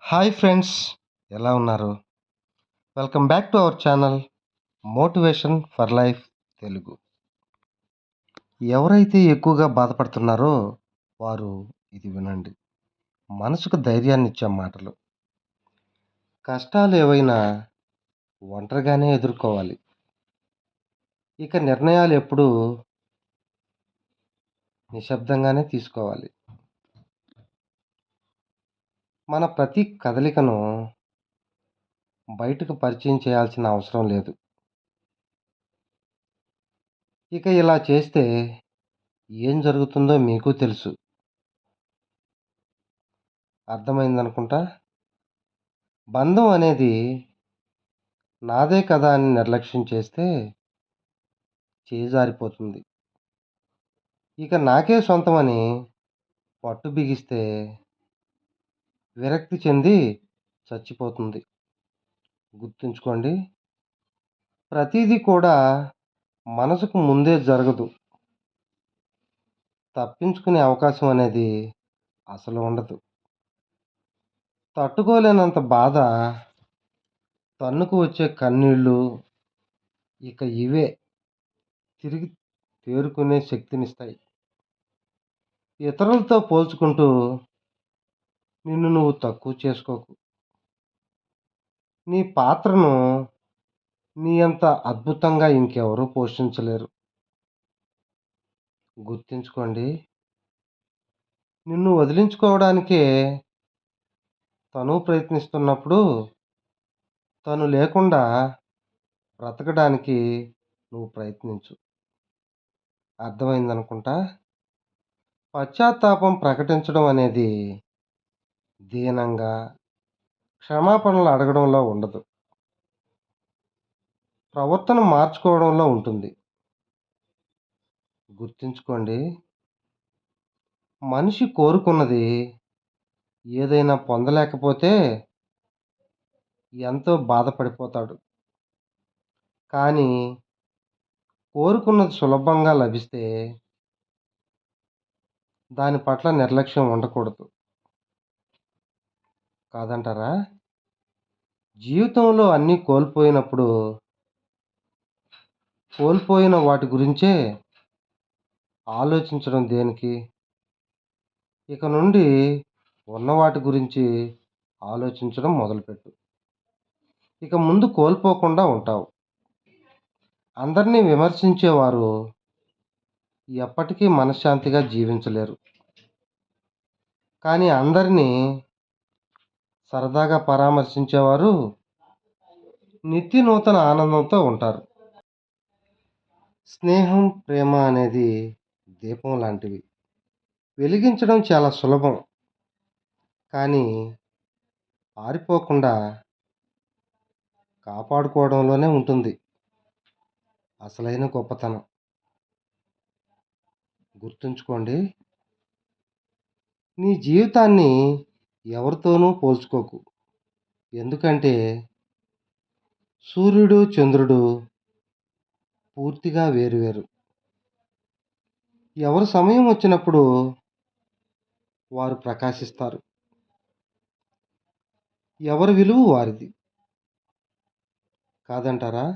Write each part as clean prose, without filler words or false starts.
Hi friends, ఎలా ఉన్నారు? Welcome back to our channel motivation for life Telugu. ఎవరైతే ఎక్కువగా బాధపడుతున్నారో వారు ఇది వినండి. మనసుకు ధైర్యాన్ని ఇచ్చే మాటలు. కష్టాలు ఏవైనా ఒంటరిగానే ఎదుర్కోవాలి. ఇక నిర్ణయాలు ఎప్పుడూ నిశ్శబ్దంగానే తీసుకోవాలి. మన ప్రతి కదలికను బయటకు పరిచయం చేయాల్సిన అవసరం లేదు. ఇక ఇలా చేస్తే ఏం జరుగుతుందో మీకు తెలుసు. అర్థమైందనుకుంటా. బంధం అనేది నాదే కదా అని నిర్లక్ష్యం చేస్తే చేజారిపోతుంది. ఇక నాకే సొంతమని పట్టు బిగిస్తే విరక్తి చెంది చచ్చిపోతుంది. గుర్తుంచుకోండి, ప్రతిదీ కూడా మనసుకు ముందే జరగదు. తప్పించుకునే అవకాశం అనేది అసలు ఉండదు. తట్టుకోలేనంత బాధ, తన్నుకు వచ్చే కన్నీళ్ళు, ఇక ఇవే తిరిగి తేరుకునే శక్తినిస్తాయి. ఇతరులతో పోల్చుకుంటూ నిన్ను నువ్వు తక్కువ చేసుకోకు. నీ పాత్రను నీ అంత అద్భుతంగా ఇంకెవరూ పోషించలేరు. గుర్తుంచుకోండి, నిన్ను వదిలించుకోవడానికే తను ప్రయత్నిస్తున్నప్పుడు తను లేకుండా బ్రతకడానికి నువ్వు ప్రయత్నించు. అర్థమైందనుకుంటా. పశ్చాత్తాపం ప్రకటించడం అనేది దీనంగా క్షమాపణలు అడగడంలో ఉండదు, ప్రవర్తన మార్చుకోవడంలో ఉంటుంది. గుర్తుంచుకోండి, మనిషి కోరుకున్నది ఏదైనా పొందలేకపోతే ఎంతో బాధపడిపోతాడు. కానీ కోరుకున్నది సులభంగా లభిస్తే దాని పట్ల నిర్లక్ష్యం ఉండకూడదు. కాదంటారా? జీవితంలో అన్నీ కోల్పోయినప్పుడు కోల్పోయిన వాటి గురించే ఆలోచించడం దేనికి? ఇక నుండి ఉన్న వాటి గురించి ఆలోచించడం మొదలుపెట్టు. ఇక ముందు కోల్పోకుండా ఉంటావు. అందరినీ విమర్శించేవారు ఎప్పటికీ మనశ్శాంతిగా జీవించలేరు. కానీ అందరినీ సరదాగా పరామర్శించేవారు నిత్య నూతన ఆనందంతో ఉంటారు. స్నేహం, ప్రేమ అనేది దీపం లాంటివి. వెలిగించడం చాలా సులభం, కానీ ఆరిపోకుండా కాపాడుకోవడంలోనే ఉంటుంది అసలైన గొప్పతనం. గుర్తుంచుకోండి, నీ జీవితాన్ని ఎవరితోనూ పోల్చుకోకు. ఎందుకంటే సూర్యుడు, చంద్రుడు పూర్తిగా వేరువేరు. ఎవరి సమయం వచ్చినప్పుడు వారు ప్రకాశిస్తారు. ఎవరి విలువ వారిది. కాదంటారా?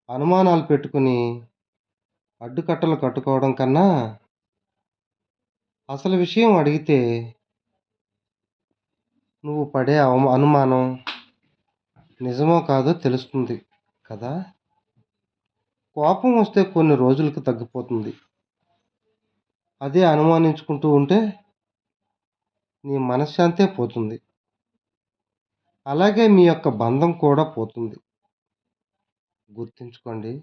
అనుమానాలు పెట్టుకుని అడ్డుకట్టలు కట్టుకోవడం కన్నా అసలు విషయం అడిగితే నువ్వు పడే అనుమానం నిజమో కాదో తెలుస్తుంది కదా. కోపం వస్తే కొన్ని రోజులకు తగ్గిపోతుంది. అదే అనుమానించుకుంటూ ఉంటే నీ మనశ్శాంతే పోతుంది. అలాగే మీ యొక్క బంధం కూడా పోతుంది. గుర్తుంచుకోండి,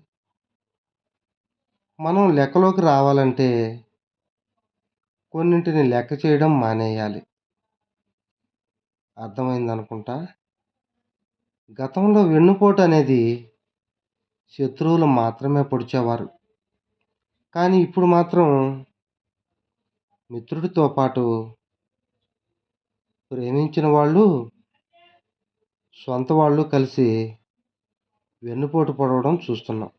మనం లెక్కలోకి రావాలంటే కొన్నింటిని లెక్క చేయడం మానేయాలి. అర్థమైందనుకుంటా. గతంలో వెన్నుపోటు అనేది శత్రువులు మాత్రమే పొడిచేవారు. కానీ ఇప్పుడు మాత్రం మిత్రుడితో పాటు ప్రేమించిన వాళ్ళు, సొంత వాళ్ళు కలిసి వెన్నుపోటు పొడవడం చూస్తున్నాం.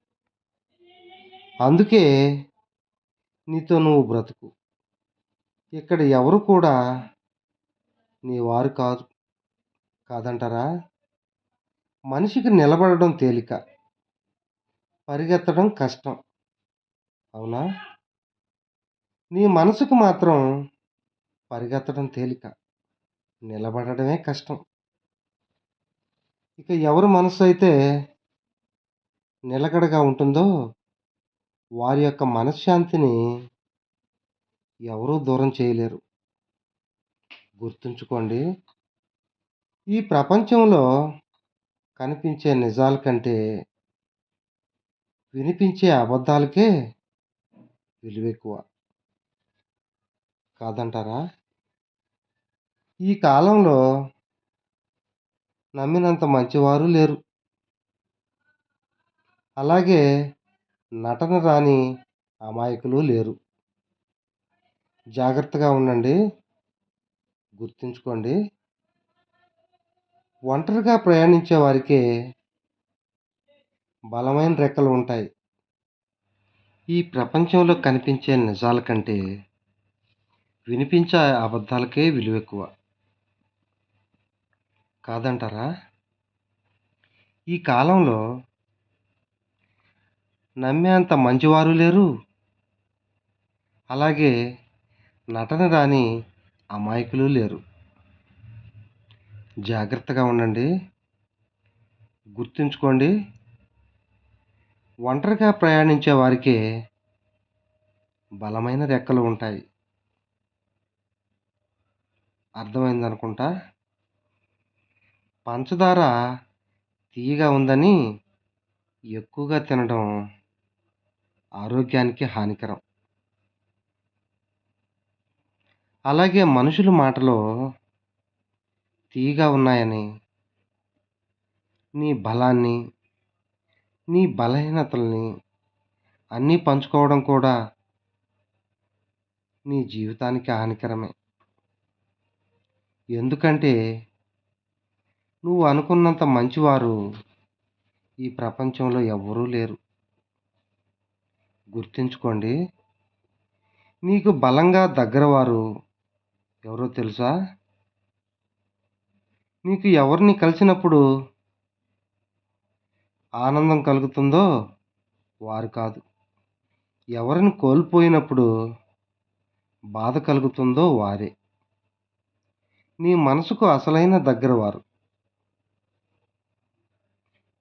అందుకే నీతో నువ్వు బ్రతుకు. ఇక్కడ ఎవరు కూడా నీ వారు కాదు. కాదంటారా? మనిషికి నిలబడడం తేలిక, పరిగెత్తడం కష్టం. అవునా? నీ మనసుకు మాత్రం పరిగెత్తడం తేలిక, నిలబడడమే కష్టం. ఇక ఎవరి మనసు అయితే నిలకడగా ఉంటుందో వారి యొక్క మనశ్శాంతిని ఎవరూ దూరం చేయలేరు. గుర్తుంచుకోండి. ఈ ప్రపంచంలో కనిపించే నిజాల కంటే వినిపించే అబద్ధాలకే విలువెక్కువ. కాదంటారా? ఈ కాలంలో నమ్మినంత మంచివారు లేరు. అలాగే నటన రాని అమాయకులు లేరు. జాగ్రత్తగా ఉండండి. గుర్తుంచుకోండి. ఒంటరిగా ప్రయాణించే వారికే బలమైన రెక్కలు ఉంటాయి. ఈ ప్రపంచంలో కనిపించే నిజాల కంటే వినిపించే అబద్ధాలకే విలువెక్కువ. కాదంటారా? ఈ కాలంలో నమ్మేంత మంచివారు లేరు. అలాగే నటన రాని అమాయకులు లేరు. జాగ్రత్తగా ఉండండి. గుర్తుంచుకోండి. ఒంటరిగా ప్రయాణించే వారికే బలమైన రెక్కలు ఉంటాయి. అర్థమైందనుకుంటా. పంచదార తీయగా ఉందని ఎక్కువగా తినడం ఆరోగ్యానికి హానికరం. అలాగే మనుషుల మాటలు తీయగా ఉన్నాయని నీ బలాన్ని, నీ బలహీనతల్ని అన్నీ పంచుకోవడం కూడా నీ జీవితానికి హానికరమే. ఎందుకంటే నువ్వు అనుకున్నంత మంచివారు ఈ ప్రపంచంలో ఎవ్వరూ లేరు. గుర్తుంచుకోండి. నీకు బలంగా దగ్గరవారు ఎవరో తెలుసా? నీకు ఎవరిని కలిసినప్పుడు ఆనందం కలుగుతుందో వారు కాదు. ఎవరిని కోల్పోయినప్పుడు బాధ కలుగుతుందో వారే. నీ మనసుకు అసలైన దగ్గరవారు.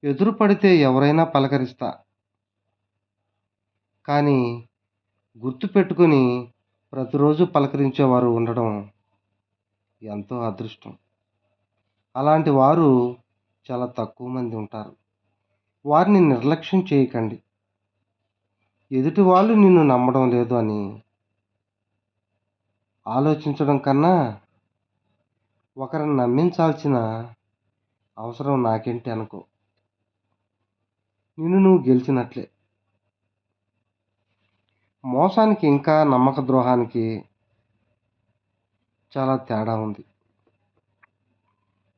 ఎదురు పడితే ఎవరైనా పలకరిస్తా, కానీ గుర్తుపెట్టుకుని ప్రతిరోజు పలకరించేవారు ఉండడం ఎంతో అదృష్టం. అలాంటి వారు చాలా తక్కువ మంది ఉంటారు. వారిని నిర్లక్ష్యం చేయకండి. ఎదుటి వాళ్ళు నిన్ను నమ్మడం లేదు అని ఆలోచించడం కన్నా ఒకరిని నమ్మించాల్సిన అవసరం నాకేంటి అనుకో. నిన్ను నువ్వు గెలిచినట్లే. మోసానికి ఇంకా నమ్మక ద్రోహానికి చాలా తేడా ఉంది.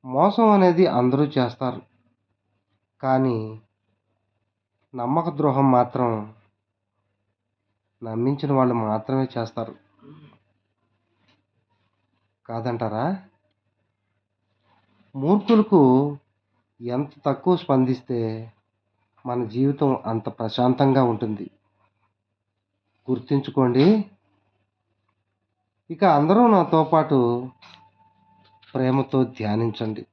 మోసం అనేది అందరూ చేస్తారు, కానీ నమ్మక ద్రోహం మాత్రం నమ్మించిన వాళ్ళు మాత్రమే చేస్తారు. కాదంటారా? మూర్ఖులకు ఎంత తక్కువ స్పందిస్తే మన జీవితం అంత ప్రశాంతంగా ఉంటుంది. గుర్తుంచుకోండి. ఇక అందరూ నాతో పాటు ప్రేమతో ధ్యానించండి.